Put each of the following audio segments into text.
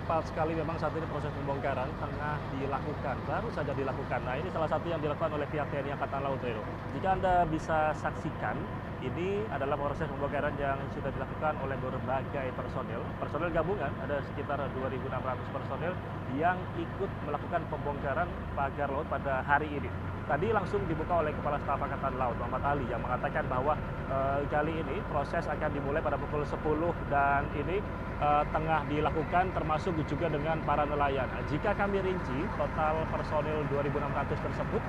tepat sekali memang saat ini proses pembongkaran tengah dilakukan, baru saja dilakukan. Nah, ini salah satu yang dilakukan oleh pihak TNI Angkatan Laut, Reno. Jika Anda bisa saksikan, ini adalah proses pembongkaran yang sudah dilakukan oleh berbagai personel gabungan, ada sekitar 2.600 personel yang ikut melakukan pembongkaran pagar laut pada hari ini. Tadi langsung dibuka oleh Kepala Staf Angkatan Laut Muhammad Ali yang mengatakan bahwa kali ini proses akan dimulai pada pukul 10 dan ini tengah dilakukan termasuk juga dengan para nelayan. Jika kami rinci, total personil 2.600 tersebut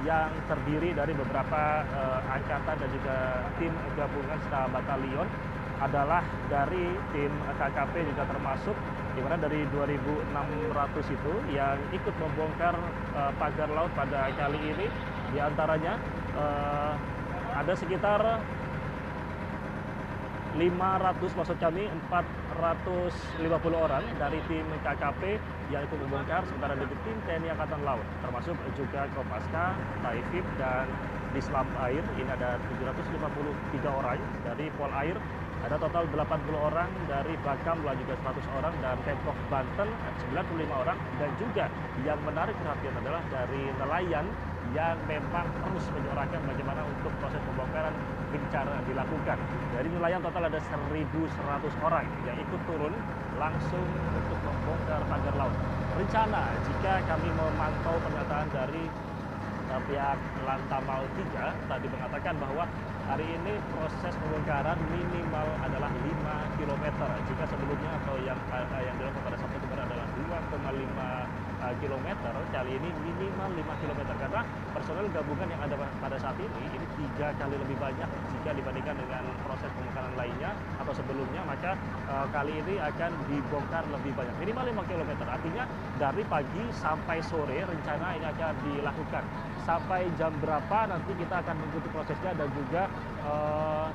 yang terdiri dari beberapa angkatan dan juga tim gabungan serta batalion adalah dari tim KKP juga termasuk, di mana dari 2.600 itu yang ikut membongkar pagar laut pada kali ini, diantaranya ada sekitar 500, maksud kami 450 orang dari tim KKP yang ikut membongkar, sementara dari tim TNI Angkatan Laut, termasuk juga Kopaska, Taifib, dan Dislam Air, ini ada 753 orang dari Polair, ada total 80 orang dari Bakamla juga 100 orang, dan Pemprov Banten 95 orang, dan juga yang menarik perhatian adalah dari nelayan yang memang terus menyuarakan bagaimana untuk proses pembongkaran gencar dilakukan. Dari nelayan total ada 1.100 orang yang ikut turun langsung untuk membongkar pagar laut. Rencana jika kami memantau pernyataan dari pihak Lantamal 3 tadi mengatakan bahwa hari ini proses pembongkaran minimal adalah 5 km. Jika sebelumnya atau yang dilakukan pada Sabtu kemarin adalah 2,5 km, kali ini minimal 5 km karena personel gabungan yang ada pada saat ini 3 kali lebih banyak jika dibandingkan dengan proses pembongkaran lainnya atau sebelumnya, maka kali ini akan dibongkar lebih banyak, minimal 5 km. Artinya dari pagi sampai sore rencana ini akan dilakukan. Sampai jam berapa nanti kita akan mengikuti prosesnya, dan juga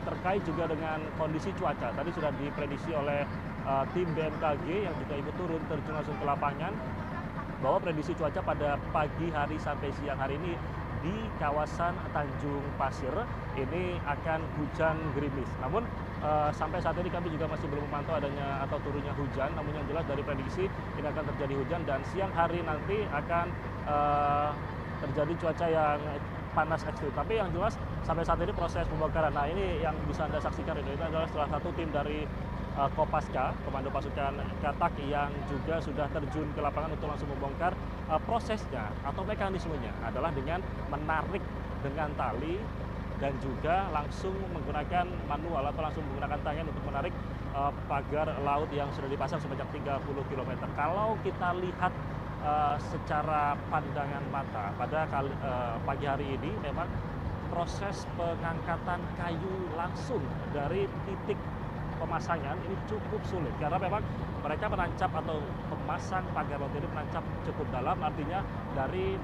terkait juga dengan kondisi cuaca. Tadi sudah diprediksi oleh tim BMKG yang juga ikut turun terjun langsung ke lapangan bahwa prediksi cuaca pada pagi hari sampai siang hari ini di kawasan Tanjung Pasir ini akan hujan gerimis. Namun sampai saat ini kami juga masih belum memantau adanya atau turunnya hujan. Namun yang jelas dari prediksi ini akan terjadi hujan, dan siang hari nanti akan terjadi cuaca yang panas ekstrim. Tapi yang jelas sampai saat ini proses pembongkaran. Nah, ini yang bisa Anda saksikan ini adalah salah satu tim dari Kopaska, Komando Pasukan Katak, yang juga sudah terjun ke lapangan untuk langsung membongkar. Prosesnya atau mekanismenya adalah dengan menarik dengan tali dan juga langsung menggunakan manual atau langsung menggunakan tangan untuk menarik pagar laut yang sudah dipasang sepanjang 30 km. Kalau kita lihat secara pandangan mata pada pagi hari ini memang proses pengangkatan kayu langsung dari titik pemasangan ini cukup sulit karena memang mereka menancap atau pemasang pagar laut ini menancap cukup dalam, artinya dari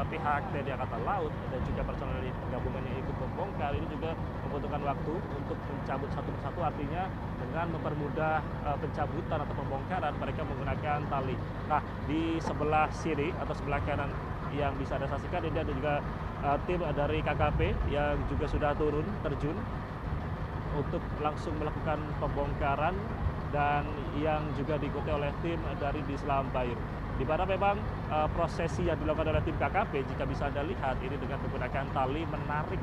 pihak TNI Angkatan Laut dan juga personel gabungan yang ikut membongkar ini juga membutuhkan waktu untuk mencabut satu persatu, artinya dengan mempermudah pencabutan atau pembongkaran mereka menggunakan tali. Nah, di sebelah sini atau sebelah kanan yang bisa Anda saksikan ini ada juga tim dari KKP yang juga sudah terjun untuk langsung melakukan pembongkaran, dan yang juga diikuti oleh tim dari Dislam Air. Di mana memang prosesi yang dilakukan oleh tim KKP, jika bisa Anda lihat ini dengan menggunakan tali menarik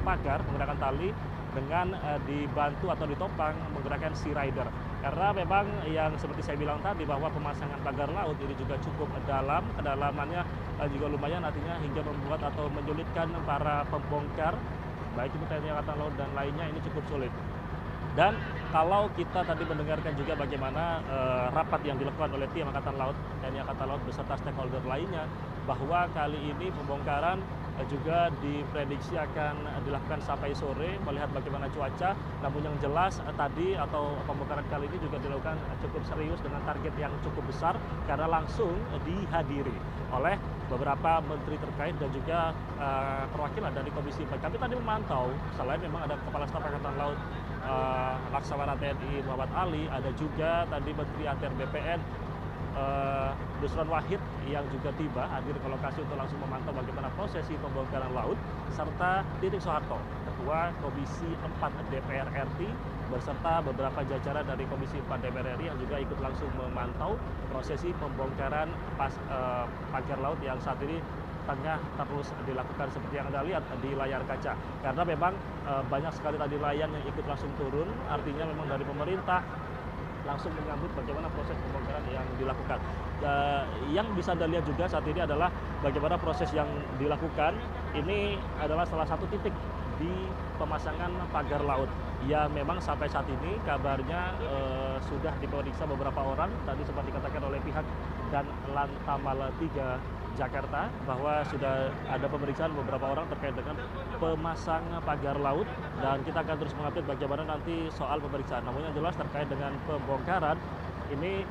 pagar, menggunakan tali dengan dibantu atau ditopang menggunakan sea rider. Karena memang yang seperti saya bilang tadi bahwa pemasangan pagar laut ini juga cukup dalam, kedalamannya juga lumayan, artinya hingga membuat atau menyulitkan para pembongkar baik itu TNI Angkatan Laut dan lainnya ini cukup sulit. Dan kalau kita tadi mendengarkan juga bagaimana rapat yang dilakukan oleh tim Angkatan Laut, TNI Angkatan Laut beserta stakeholder lainnya, bahwa kali ini pembongkaran juga diprediksi akan dilakukan sampai sore melihat bagaimana cuaca. Namun yang jelas tadi atau pembongkaran kali ini juga dilakukan cukup serius dengan target yang cukup besar karena langsung dihadiri oleh beberapa menteri terkait dan juga perwakilan dari Komisi 4. Kami tadi memantau, selain memang ada Kepala Staf Angkatan Laut Laksamana TNI Muhammad Ali, ada juga tadi Menteri ATR BPN Nusron Wahid yang juga tiba hadir ke lokasi untuk langsung memantau bagaimana prosesi pembongkaran laut, serta Titik Soeharto, Ketua Komisi 4 DPR RI beserta beberapa jajaran dari Komisi 4 DPR RI yang juga ikut langsung memantau prosesi pembongkaran pagar laut yang saat ini tengah terus dilakukan seperti yang Anda lihat di layar kaca. Karena memang banyak sekali tadi nelayan yang ikut langsung turun, artinya memang dari pemerintah langsung menyambut bagaimana proses pembongkaran yang dilakukan. Yang bisa Anda lihat juga saat ini adalah bagaimana proses yang dilakukan. Ini adalah salah satu titik di pemasangan pagar laut. Ya memang sampai saat ini kabarnya sudah diperiksa beberapa orang, tadi sempat dikatakan oleh pihak dan Lantamal 3 Jakarta bahwa sudah ada pemeriksaan beberapa orang terkait dengan pemasang pagar laut, dan kita akan terus mengupdate bagaimana nanti soal pemeriksaan. Namun yang jelas terkait dengan pembongkaran ini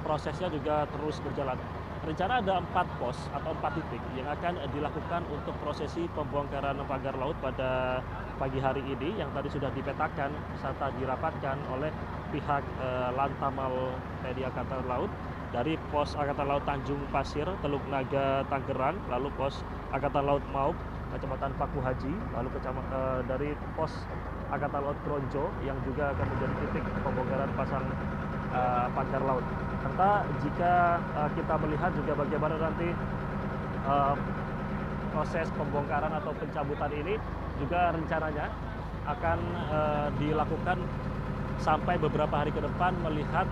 prosesnya juga terus berjalan. Rencana ada 4 pos atau 4 titik yang akan dilakukan untuk prosesi pembongkaran pagar laut pada pagi hari ini yang tadi sudah dipetakan serta dirapatkan oleh pihak Lantamal TNI Angkatan Laut dari pos Angkatan Laut Tanjung Pasir, Teluk Naga, Tangerang, lalu pos Angkatan Laut Mauk, Kecamatan Paku Haji, lalu dari pos Angkatan Laut Kronjo yang juga akan menjadi titik pembongkaran pasang pagar laut. Serta jika kita melihat juga bagaimana nanti proses pembongkaran atau pencabutan ini juga rencananya akan dilakukan sampai beberapa hari ke depan, melihat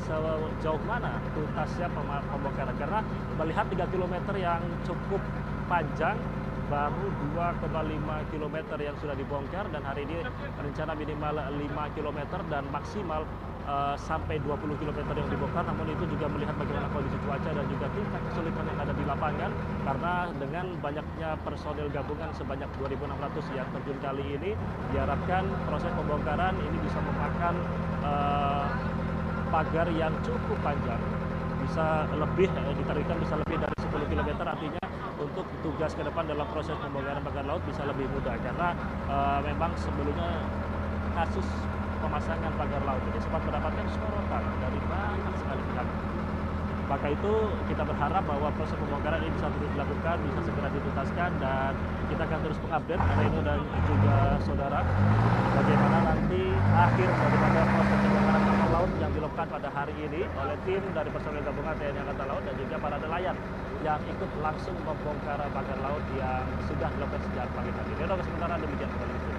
sejauh mana tuntasnya pembongkaran. Karena melihat 3 km yang cukup panjang, baru 2,5 km yang sudah dibongkar, dan hari ini rencana minimal 5 km dan maksimal sampai 20 km yang dibongkar. Namun itu juga melihat bagaimana kondisi cuaca dan juga tingkat kesulitan yang ada di lapangan, karena dengan banyaknya personil gabungan sebanyak 2.600 yang terjun kali ini, diharapkan proses pembongkaran ini bisa memakan pagar yang cukup panjang, bisa lebih ditargetkan bisa lebih dari 10 km, artinya untuk tugas ke depan dalam proses pembongkaran pagar laut bisa lebih mudah. Karena memang sebelumnya kasus pemasangan pagar laut ini sempat mendapatkan sorotan dari banyak sekali pihak. Maka itu kita berharap bahwa proses pembongkaran ini bisa terus dilakukan, bisa segera dituntaskan, dan kita akan terus mengupdate Reno dan juga saudara bagaimana nanti akhir daripada proses pembongkaran kapal laut yang dilakukan pada hari ini oleh tim dari personil gabungan TNI Angkatan Laut dan juga para nelayan yang ikut langsung membongkar pagar laut yang sudah dilakukan sejak pagi tadi. Reno, sementara demikian kembali.